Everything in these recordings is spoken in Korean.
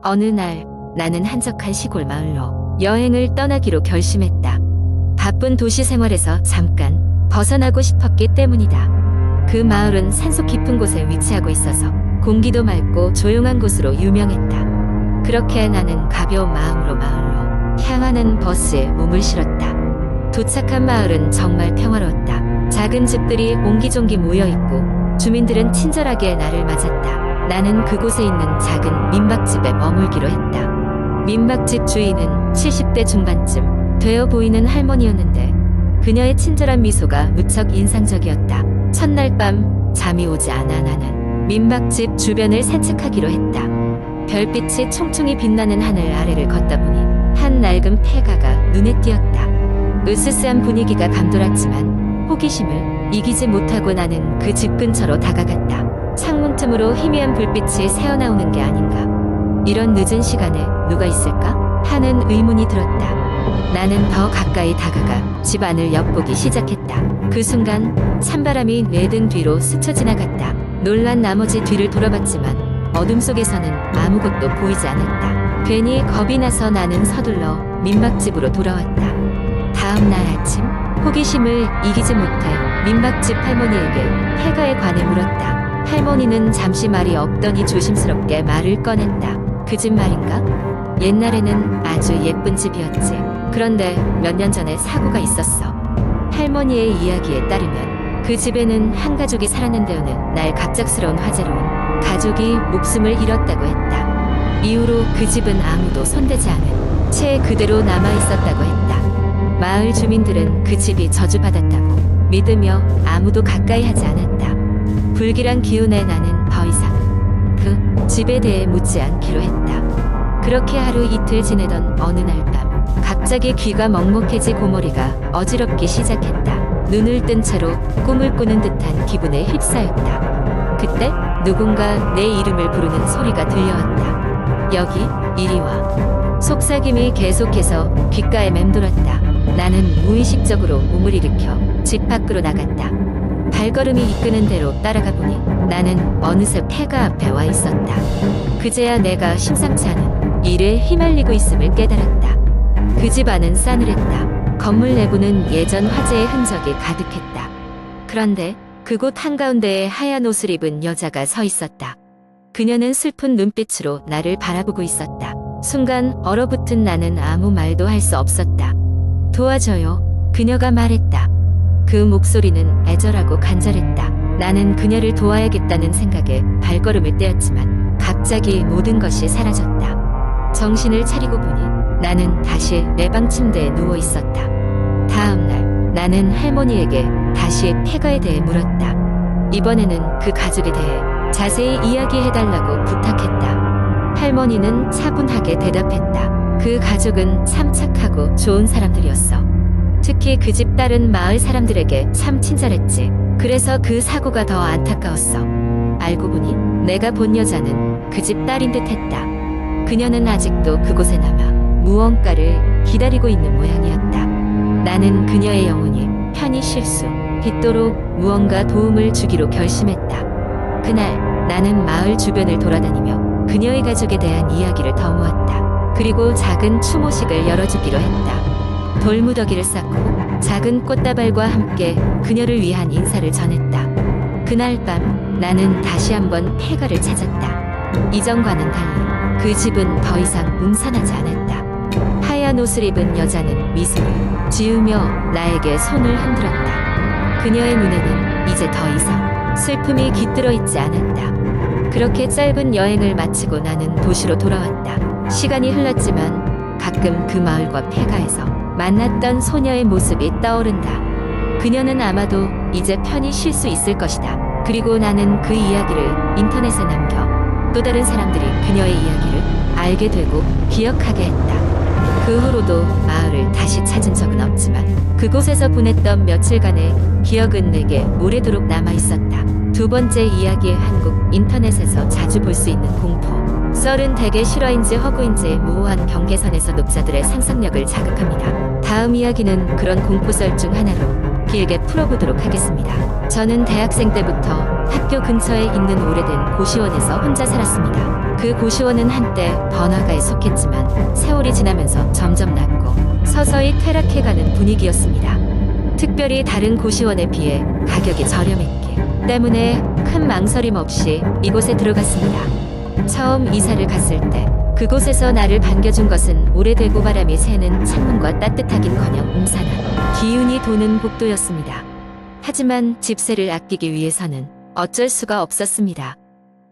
어느 날 나는 한적한 시골 마을로 여행을 떠나기로 결심했다. 바쁜 도시 생활에서 잠깐 벗어나고 싶었기 때문이다. 그 마을은 산속 깊은 곳에 위치하고 있어서 공기도 맑고 조용한 곳으로 유명했다. 그렇게 나는 가벼운 마음으로 마을로 향하는 버스에 몸을 실었다. 도착한 마을은 정말 평화로웠다. 작은 집들이 옹기종기 모여있고 주민들은 친절하게 나를 맞았다. 나는 그곳에 있는 작은 민박집에 머물기로 했다. 민박집 주인은 70대 중반쯤 되어 보이는 할머니였는데 그녀의 친절한 미소가 무척 인상적이었다. 첫날 밤 잠이 오지 않아 나는 민박집 주변을 산책하기로 했다. 별빛이 총총히 빛나는 하늘 아래를 걷다 보니 한 낡은 폐가가 눈에 띄었다. 으스스한 분위기가 감돌았지만 호기심을 이기지 못하고 나는 그 집 근처로 다가갔다. 창문 틈으로 희미한 불빛이 새어나오는 게 아닌가. 이런 늦은 시간에 누가 있을까? 하는 의문이 들었다. 나는 더 가까이 다가가 집 안을 엿보기 시작했다. 그 순간 찬바람이 내 등 뒤로 스쳐 지나갔다. 놀란 나머지 뒤를 돌아봤지만 어둠 속에서는 아무것도 보이지 않았다. 괜히 겁이 나서 나는 서둘러 민박집으로 돌아왔다. 다음 날 아침 호기심을 이기지 못해 민박집 할머니에게 폐가에 관해 물었다. 할머니는 잠시 말이 없더니 조심스럽게 말을 꺼냈다. 그 집 말인가? 옛날에는 아주 예쁜 집이었지. 그런데 몇 년 전에 사고가 있었어. 할머니의 이야기에 따르면 그 집에는 한 가족이 살았는데요는 날 갑작스러운 화재로 가족이 목숨을 잃었다고 했다. 이후로 그 집은 아무도 손대지 않은 채 그대로 남아 있었다고 했다. 마을 주민들은 그 집이 저주받았다고 믿으며 아무도 가까이 하지 않았다. 불길한 기운에 나는 더 이상 그 집에 대해 묻지 않기로 했다. 그렇게 하루 이틀 지내던 어느 날 밤 갑자기 귀가 먹먹해지 고머리가 어지럽기 시작했다. 눈을 뜬 채로 꿈을 꾸는 듯한 기분에 휩싸였다. 그때 누군가 내 이름을 부르는 소리가 들려왔다. 여기 이리 와. 속삭임이 계속해서 귓가에 맴돌았다. 나는 무의식적으로 몸을 일으켜 집 밖으로 나갔다. 발걸음이 이끄는 대로 따라가 보니 나는 어느새 폐가 앞에 와 있었다. 그제야 내가 심상치 않은 일에 휘말리고 있음을 깨달았다. 그 집 안은 싸늘했다. 건물 내부는 예전 화재의 흔적이 가득했다. 그런데 그곳 한가운데에 하얀 옷을 입은 여자가 서 있었다. 그녀는 슬픈 눈빛으로 나를 바라보고 있었다. 순간 얼어붙은 나는 아무 말도 할 수 없었다. 도와줘요. 그녀가 말했다. 그 목소리는 애절하고 간절했다. 나는 그녀를 도와야겠다는 생각에 발걸음을 떼었지만 갑자기 모든 것이 사라졌다. 정신을 차리고 보니 나는 다시 내 방 침대에 누워 있었다. 다음 날 나는 할머니에게 다시 폐가에 대해 물었다. 이번에는 그 가족에 대해 자세히 이야기해달라고 부탁했다. 할머니는 차분하게 대답했다. 그 가족은 참 착하고 좋은 사람들이었어. 특히 그 집 딸은 마을 사람들에게 참 친절했지. 그래서 그 사고가 더 안타까웠어. 알고 보니 내가 본 여자는 그 집 딸인 듯 했다. 그녀는 아직도 그곳에 남아 무언가를 기다리고 있는 모양이었다. 나는 그녀의 영혼이 편히 쉴 수 있도록 무언가 도움을 주기로 결심했다. 그날 나는 마을 주변을 돌아다니며 그녀의 가족에 대한 이야기를 더 모았다. 그리고 작은 추모식을 열어주기로 했다. 돌무더기를 쌓고 작은 꽃다발과 함께 그녀를 위한 인사를 전했다. 그날 밤 나는 다시 한번 폐가를 찾았다. 이전과는 달리 그 집은 더 이상 음산하지 않았다. 하얀 옷을 입은 여자는 미소를 지으며 나에게 손을 흔들었다. 그녀의 눈에는 이제 더 이상 슬픔이 깃들어 있지 않았다. 그렇게 짧은 여행을 마치고 나는 도시로 돌아왔다. 시간이 흘렀지만 가끔 그 마을과 폐가에서 만났던 소녀의 모습이 떠오른다. 그녀는 아마도 이제 편히 쉴 수 있을 것이다. 그리고 나는 그 이야기를 인터넷에 남겨 또 다른 사람들이 그녀의 이야기를 알게 되고 기억하게 했다. 그 후로도 마을을 다시 찾은 적은 없지만 그곳에서 보냈던 며칠간의 기억은 내게 오래도록 남아 있었다. 두 번째 이야기의 한국 인터넷에서 자주 볼 수 있는 공포. 썰은 대개 실화인지 허구인지 모호한 경계선에서 독자들의 상상력을 자극합니다. 다음 이야기는 그런 공포썰 중 하나로 길게 풀어보도록 하겠습니다. 저는 대학생 때부터 학교 근처에 있는 오래된 고시원에서 혼자 살았습니다. 그 고시원은 한때 번화가에 속했지만 세월이 지나면서 점점 낮고 서서히 퇴락해가는 분위기였습니다. 특별히 다른 고시원에 비해 가격이 저렴했기 때문에 큰 망설임 없이 이곳에 들어갔습니다. 처음 이사를 갔을 때 그곳에서 나를 반겨준 것은 오래되고 바람이 새는 창문과 따뜻하긴커녕 음산한 기운이 도는 복도였습니다. 하지만 집세를 아끼기 위해서는 어쩔 수가 없었습니다.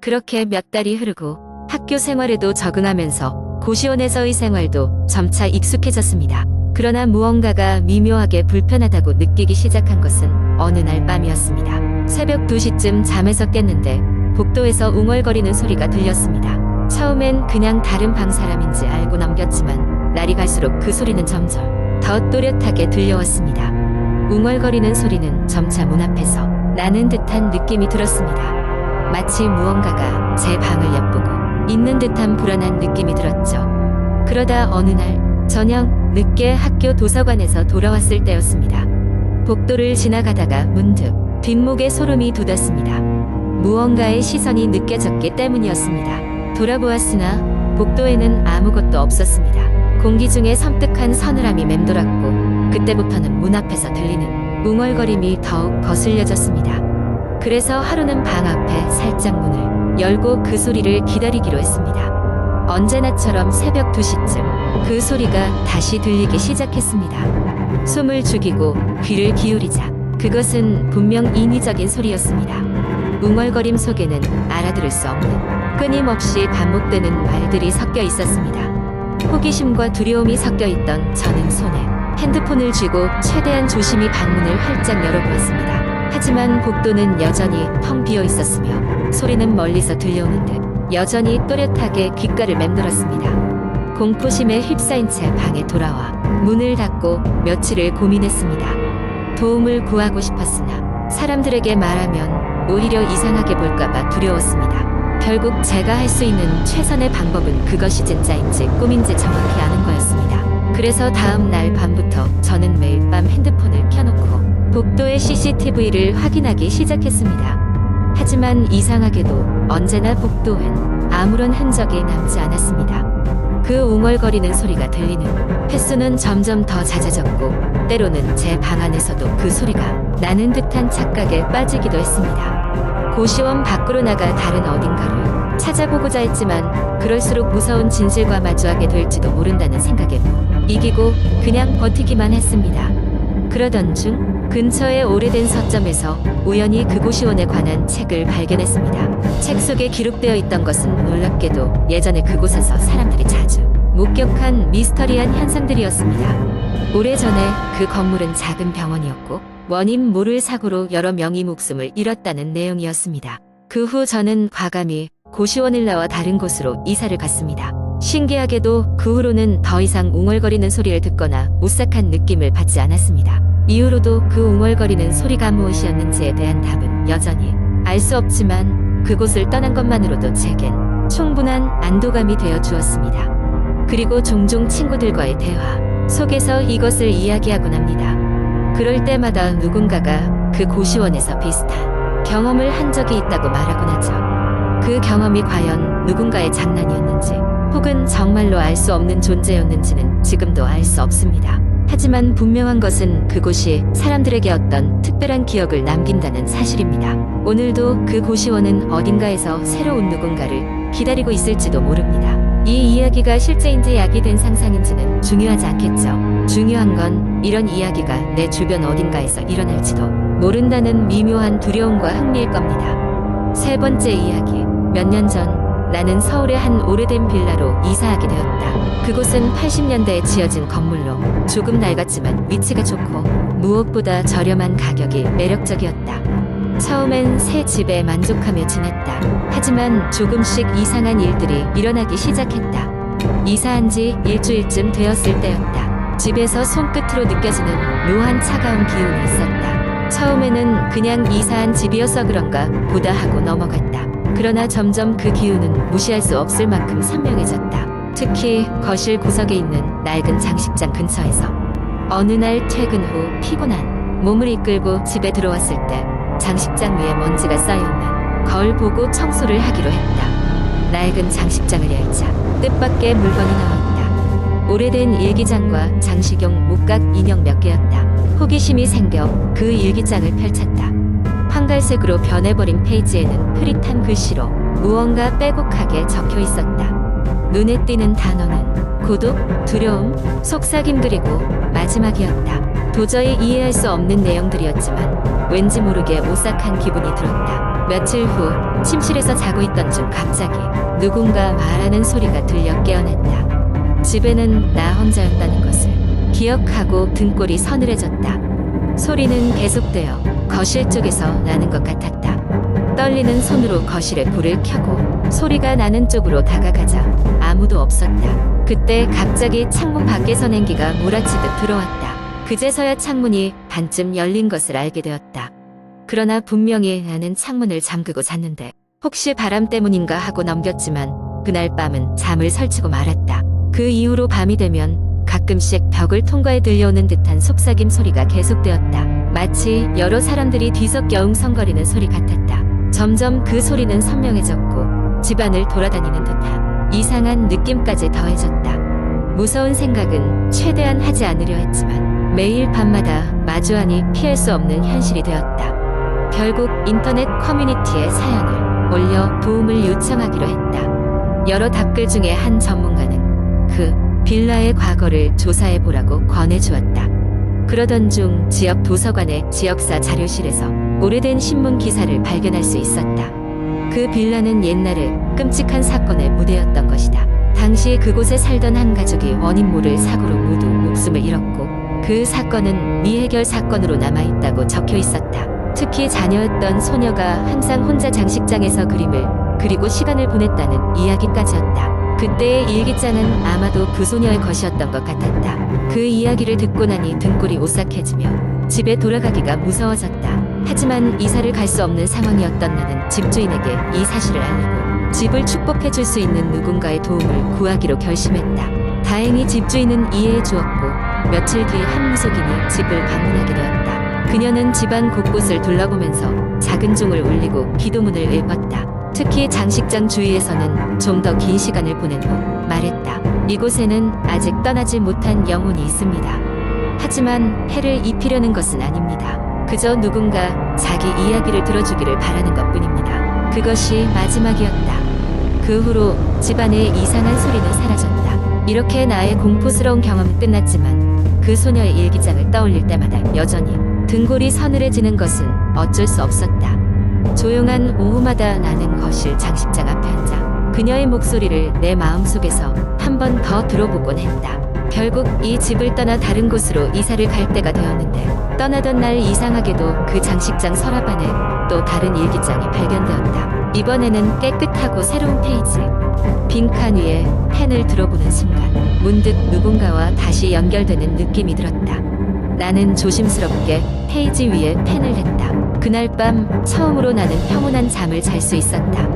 그렇게 몇 달이 흐르고 학교 생활에도 적응하면서 고시원에서의 생활도 점차 익숙해졌습니다. 그러나 무언가가 미묘하게 불편하다고 느끼기 시작한 것은 어느 날 밤이었습니다. 새벽 2시쯤 잠에서 깼는데 복도에서 웅얼거리는 소리가 들렸습니다. 처음엔 그냥 다른 방 사람인지 알고 넘겼지만 날이 갈수록 그 소리는 점점 더 또렷하게 들려왔습니다. 웅얼거리는 소리는 점차 문 앞에서 나는 듯한 느낌이 들었습니다. 마치 무언가가 제 방을 엿보고 있는 듯한 불안한 느낌이 들었죠. 그러다 어느 날 저녁 늦게 학교 도서관에서 돌아왔을 때였습니다. 복도를 지나가다가 문득 뒷목에 소름이 돋았습니다. 무언가의 시선이 느껴졌기 때문이었습니다. 돌아보았으나 복도에는 아무것도 없었습니다. 공기 중에 섬뜩한 서늘함이 맴돌았고 그때부터는 문 앞에서 들리는 웅얼거림이 더욱 거슬려졌습니다. 그래서 하루는 방 앞에 살짝 문을 열고 그 소리를 기다리기로 했습니다. 언제나처럼 새벽 2시쯤 그 소리가 다시 들리기 시작했습니다. 숨을 죽이고 귀를 기울이자 그것은 분명 인위적인 소리였습니다. 웅얼거림 속에는 알아들을 수 없는 끊임없이 반복되는 말들이 섞여 있었습니다. 호기심과 두려움이 섞여 있던 저는 손에 핸드폰을 쥐고 최대한 조심히 방문을 활짝 열어보았습니다. 하지만 복도는 여전히 텅 비어 있었으며 소리는 멀리서 들려오는 듯 여전히 또렷하게 귓가를 맴돌았습니다. 공포심에 휩싸인 채 방에 돌아와 문을 닫고 며칠을 고민했습니다. 도움을 구하고 싶었으나 사람들에게 말하면 오히려 이상하게 볼까봐 두려웠습니다. 결국 제가 할 수 있는 최선의 방법은 그것이 진짜인지 꿈인지 정확히 아는 거였습니다. 그래서 다음 날 밤부터 저는 매일 밤 핸드폰을 켜놓고 복도의 CCTV를 확인하기 시작했습니다. 하지만 이상하게도 언제나 복도엔 아무런 흔적이 남지 않았습니다. 그 웅얼거리는 소리가 들리는 횟수는 점점 더 잦아졌고 때로는 제 방 안에서도 그 소리가 나는 듯한 착각에 빠지기도 했습니다. 고시원 밖으로 나가 다른 어딘가를 찾아보고자 했지만 그럴수록 무서운 진실과 마주하게 될지도 모른다는 생각에 이기고 그냥 버티기만 했습니다. 그러던 중 근처의 오래된 서점에서 우연히 그 고시원에 관한 책을 발견했습니다. 책 속에 기록되어 있던 것은 놀랍게도 예전에 그곳에서 사람들이 자주 목격한 미스터리한 현상들이었습니다. 오래전에 그 건물은 작은 병원이었고 원인 모를 사고로 여러 명이 목숨을 잃었다는 내용이었습니다. 그 후 저는 과감히 고시원을 나와 다른 곳으로 이사를 갔습니다. 신기하게도 그 후로는 더 이상 웅얼거리는 소리를 듣거나 오싹한 느낌을 받지 않았습니다. 이후로도 그 웅얼거리는 소리가 무엇이었는지에 대한 답은 여전히 알 수 없지만 그곳을 떠난 것만으로도 제겐 충분한 안도감이 되어 주었습니다. 그리고 종종 친구들과의 대화 속에서 이것을 이야기하곤 합니다. 그럴 때마다 누군가가 그 고시원에서 비슷한 경험을 한 적이 있다고 말하곤 하죠. 그 경험이 과연 누군가의 장난이었는지 혹은 정말로 알 수 없는 존재였는지는 지금도 알 수 없습니다. 하지만 분명한 것은 그곳이 사람들에게 어떤 특별한 기억을 남긴다는 사실입니다. 오늘도 그 고시원은 어딘가에서 새로운 누군가를 기다리고 있을지도 모릅니다. 이 이야기가 실제인지 야기된 상상인지는 중요하지 않겠죠. 중요한 건 이런 이야기가 내 주변 어딘가에서 일어날지도 모른다는 미묘한 두려움과 흥미일 겁니다. 세 번째 이야기. 몇 년 전 나는 서울의 한 오래된 빌라로 이사하게 되었다. 그곳은 80년대에 지어진 건물로 조금 낡았지만 위치가 좋고 무엇보다 저렴한 가격이 매력적이었다. 처음엔 새 집에 만족하며 지냈다. 하지만 조금씩 이상한 일들이 일어나기 시작했다. 이사한 지 일주일쯤 되었을 때였다. 집에서 손끝으로 느껴지는 묘한 차가운 기운이 있었다. 처음에는 그냥 이사한 집이어서 그런가 보다 하고 넘어갔다. 그러나 점점 그 기운은 무시할 수 없을 만큼 선명해졌다. 특히 거실 구석에 있는 낡은 장식장 근처에서 어느 날 퇴근 후 피곤한 몸을 이끌고 집에 들어왔을 때 장식장 위에 먼지가 쌓여있는 거울 보고 청소를 하기로 했다. 낡은 장식장을 열자 뜻밖의 물건이 나왔다. 오래된 일기장과 장식용 목각 인형 몇 개였다. 호기심이 생겨 그 일기장을 펼쳤다. 황갈색으로 변해버린 페이지에는 흐릿한 글씨로 무언가 빼곡하게 적혀 있었다. 눈에 띄는 단어는 고독, 두려움, 속삭임 그리고 마지막이었다. 도저히 이해할 수 없는 내용들이었지만 왠지 모르게 오싹한 기분이 들었다. 며칠 후 침실에서 자고 있던 중 갑자기 누군가 말하는 소리가 들려 깨어났다. 집에는 나 혼자였다는 것을 기억하고 등골이 서늘해졌다. 소리는 계속되어 거실 쪽에서 나는 것 같았다. 떨리는 손으로 거실에 불을 켜고 소리가 나는 쪽으로 다가가자 아무도 없었다. 그때 갑자기 창문 밖에서 냉기가 몰아치듯 들어왔다. 그제서야 창문이 반쯤 열린 것을 알게 되었다. 그러나 분명히 나는 창문을 잠그고 잤는데 혹시 바람 때문인가 하고 넘겼지만 그날 밤은 잠을 설치고 말았다. 그 이후로 밤이 되면 가끔씩 벽을 통과해 들려오는 듯한 속삭임 소리가 계속되었다. 마치 여러 사람들이 뒤섞여 웅성거리는 소리 같았다. 점점 그 소리는 선명해졌고 집안을 돌아다니는 듯한 이상한 느낌까지 더해졌다. 무서운 생각은 최대한 하지 않으려 했지만 매일 밤마다 마주하니 피할 수 없는 현실이 되었다. 결국 인터넷 커뮤니티에 사연을 올려 도움을 요청하기로 했다. 여러 답글 중에 한 전문가는 그 빌라의 과거를 조사해보라고 권해주었다. 그러던 중 지역 도서관의 지역사 자료실에서 오래된 신문 기사를 발견할 수 있었다. 그 빌라는 옛날에 끔찍한 사건의 무대였던 것이다. 당시 그곳에 살던 한 가족이 원인 모를 사고로 모두 목숨을 잃었고 그 사건은 미해결 사건으로 남아있다고 적혀 있었다. 특히 자녀였던 소녀가 항상 혼자 장식장에서 그림을 그리고 시간을 보냈다는 이야기까지였다. 그때의 일기장은 아마도 그 소녀의 것이었던 것 같았다. 그 이야기를 듣고 나니 등골이 오싹해지며 집에 돌아가기가 무서워졌다. 하지만 이사를 갈 수 없는 상황이었던 나는 집주인에게 이 사실을 알리고 집을 축복해줄 수 있는 누군가의 도움을 구하기로 결심했다. 다행히 집주인은 이해해 주었고 며칠 뒤 한 무속인이 집을 방문하게 되었다. 그녀는 집안 곳곳을 둘러보면서 작은 종을 울리고 기도문을 읽었다. 특히 장식장 주위에서는 좀 더 긴 시간을 보낸 후 말했다. 이곳에는 아직 떠나지 못한 영혼이 있습니다. 하지만 해를 입히려는 것은 아닙니다. 그저 누군가 자기 이야기를 들어주기를 바라는 것뿐입니다. 그것이 마지막이었다. 그 후로 집안의 이상한 소리는 사라졌다. 이렇게 나의 공포스러운 경험은 끝났지만 그 소녀의 일기장을 떠올릴 때마다 여전히 등골이 서늘해지는 것은 어쩔 수 없었다. 조용한 오후마다 나는 거실 장식장 앞에 앉아 그녀의 목소리를 내 마음속에서 한 번 더 들어보곤 했다. 결국 이 집을 떠나 다른 곳으로 이사를 갈 때가 되었는데 떠나던 날 이상하게도 그 장식장 서랍 안에 또 다른 일기장이 발견되었다. 이번에는 깨끗하고 새로운 페이지. 빈칸 위에 펜을 들어보는 순간 문득 누군가와 다시 연결되는 느낌이 들었다. 나는 조심스럽게 페이지 위에 펜을 댔다. 그날 밤 처음으로 나는 평온한 잠을 잘 수 있었다.